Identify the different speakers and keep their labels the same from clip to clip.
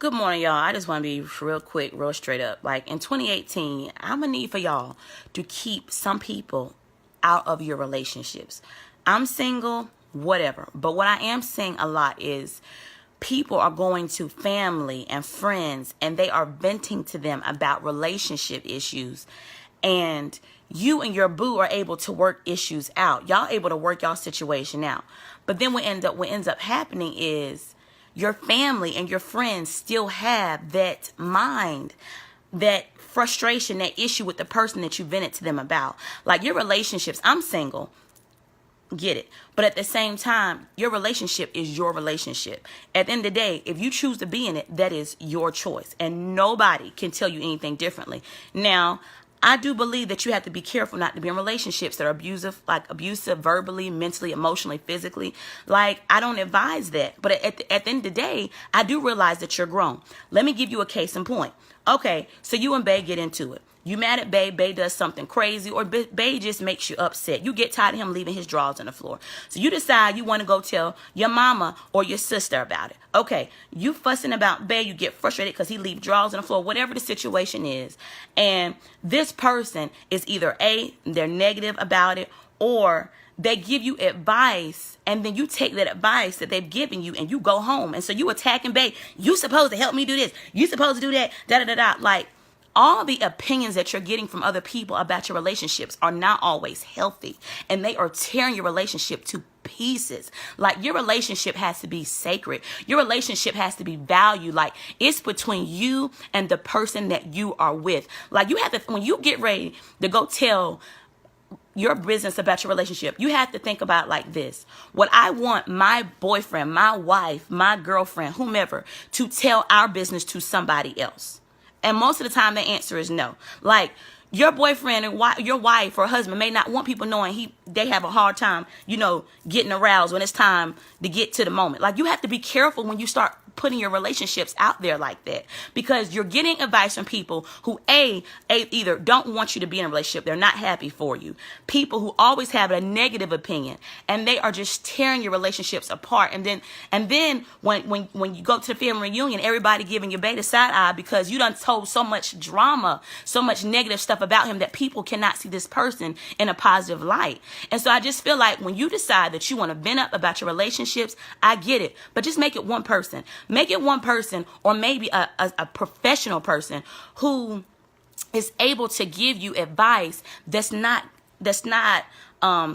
Speaker 1: Good morning, y'all. I just want to be real quick, real straight up. Like in 2018, I'm going to need for y'all to keep some people out of your relationships. I'm single, whatever. But what I am saying a lot is people are going to family and friends and they are venting to them about relationship issues. And you and your boo are able to work issues out. Y'all able to work y'all situation out. But then what ends up happening is your family and your friends still have that mind, that frustration, that issue with the person that you vented to them about. Like your relationships, I'm single, get it. But at the same time, your relationship is your relationship. At the end of the day, if you choose to be in it, that is your choice. And nobody can tell you anything differently. Now, I do believe that you have to be careful not to be in relationships that are abusive verbally, mentally, emotionally, physically. Like, I don't advise that. But at the end of the day, I do realize that you're grown. Let me give you a case in point. Okay, so you and Bae get into it. You mad at Bae, Bae does something crazy, or Bae just makes you upset. You get tired of him leaving his drawers on the floor. So you decide you want to go tell your mama or your sister about it. Okay, you fussing about Bae, you get frustrated because he leaves drawers on the floor, whatever the situation is. And this person is either A, they're negative about it, or they give you advice, and then you take that advice that they've given you and you go home. And so you attacking Bae. You supposed to help me do this. You supposed to do that. Da-da-da-da. Like, all the opinions that you're getting from other people about your relationships are not always healthy, and they are tearing your relationship to pieces. Like, your relationship has to be sacred. Your relationship has to be valued. Like, it's between you and the person that you are with. Like, you have to, when you get ready to go tell your business about your relationship, you have to think about it like this. What I want my boyfriend, my wife, my girlfriend, whomever, to tell our business to somebody else. And most of the time, the answer is no. Like, your boyfriend and your wife or husband may not want people knowing they have a hard time, getting aroused when it's time to get to the moment. Like, you have to be careful when you start putting your relationships out there like that, because you're getting advice from people who either don't want you to be in a relationship, they're not happy for you, people who always have a negative opinion, and they are just tearing your relationships apart. And then when you go to the family reunion, everybody giving your baby side eye because you done told so much drama, so much negative stuff about him that people cannot see this person in a positive light. And so I just feel like when you decide that you want to vent up about your relationships, I get it, but just make it one person. Make it one person, or maybe a professional person who is able to give you advice that's not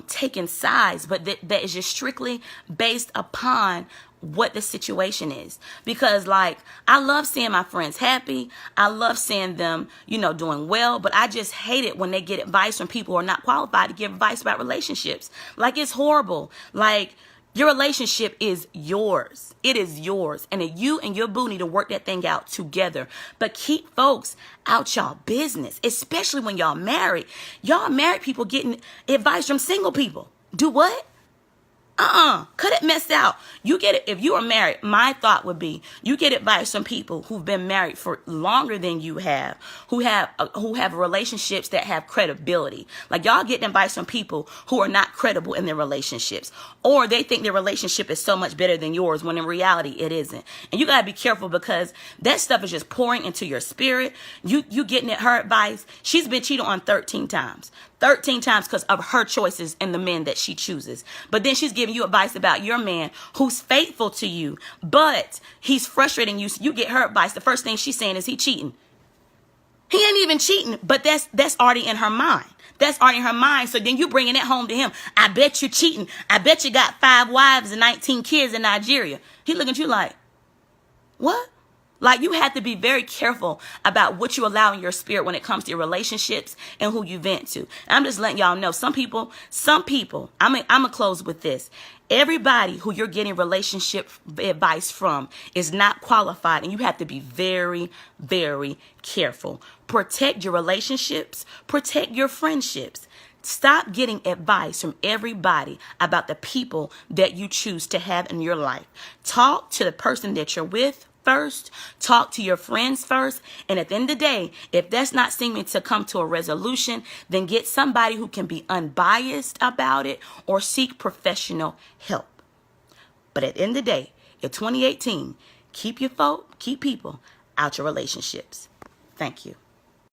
Speaker 1: taking sides, but that is just strictly based upon what the situation is. Because, like, I love seeing my friends happy. I love seeing them, doing well. But I just hate it when they get advice from people who are not qualified to give advice about relationships. Like, it's horrible. Like, your relationship is yours. It is yours. And you and your boo need to work that thing out together. But keep folks out y'all business, especially when y'all married. Y'all married people getting advice from single people. Do what? Cut it mess out. You get it. If you are married, my thought would be you get advice from people who've been married for longer than you have, who have relationships that have credibility. Like, y'all getting advice from people who are not credible in their relationships, or they think their relationship is so much better than yours when in reality it isn't. And you gotta be careful, because that stuff is just pouring into your spirit. You getting her advice. She's been cheated on 13 times. 13 times because of her choices and the men that she chooses. But then she's giving you advice about your man who's faithful to you, but he's frustrating you. So you get her advice. The first thing she's saying is he cheating. He ain't even cheating, but that's already in her mind. That's already in her mind. So then you bringing it home to him. I bet you're cheating. I bet you got 5 wives and 19 kids in Nigeria. He looking at you like, what? Like, you have to be very careful about what you allow in your spirit when it comes to your relationships and who you vent to. And I'm just letting y'all know, some people, I'm going to close with this. Everybody who you're getting relationship advice from is not qualified, and you have to be very, very careful. Protect your relationships. Protect your friendships. Stop getting advice from everybody about the people that you choose to have in your life. Talk to the person that you're with first. Talk to your friends first. And at the end of the day, if that's not seeming to come to a resolution, then get somebody who can be unbiased about it or seek professional help. But at the end of the day, in 2018, Keep people out your relationships. Thank you.